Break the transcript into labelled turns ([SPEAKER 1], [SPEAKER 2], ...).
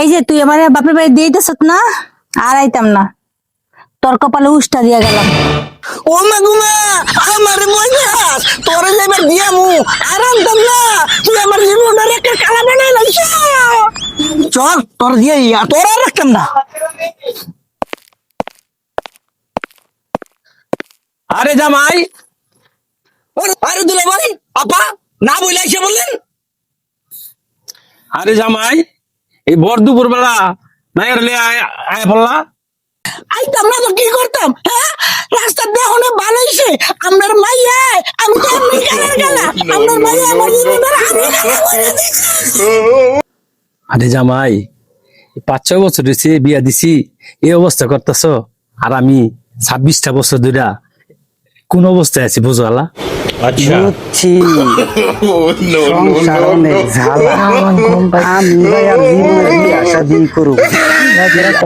[SPEAKER 1] এই যে তুই আমার বাপের বাড়ি দিয়ে দিস না, আর আইতাম না, তোর কপালে উষ্টা দিয়া গেলাম।
[SPEAKER 2] ও মা গুমা আমার মজাস তোরে যাবার দিয়ামু আরাম দম না, তুই আমার জীবনের একটা কালা বানাই লাইছ। চল তোর দিয়ে তোর আর রাখতাম না।
[SPEAKER 3] আরে জামাই,
[SPEAKER 2] আরে দুলা ভাই আপা না বলে এসে বললেন।
[SPEAKER 3] আরে জামাই, এই ভর দুপুর বেলা মায়ের লে আয় বললা।
[SPEAKER 2] আইতাম না তো কি করতাম? হ্যাঁ রাস্তা দেখনে ভালো হইছে আমার মাইয়া, আমি তো এমনি গেলার গেলা আমার মাইয়া আমার জীবনের আমি গেলা করে দিছে।
[SPEAKER 3] আরে জামাই, 5-6 বছর হয়েছে বিয়া দিছি, এই অবস্থা করতেছ, আর আমি 26টা বছর ধরে কোন অবস্থায় আছি বুঝো আলা।
[SPEAKER 4] বুঝছি সংসার অনেক ঝালা। আমি ভাই আর জীবনে বিয়ে আসা দিয়ে করুক।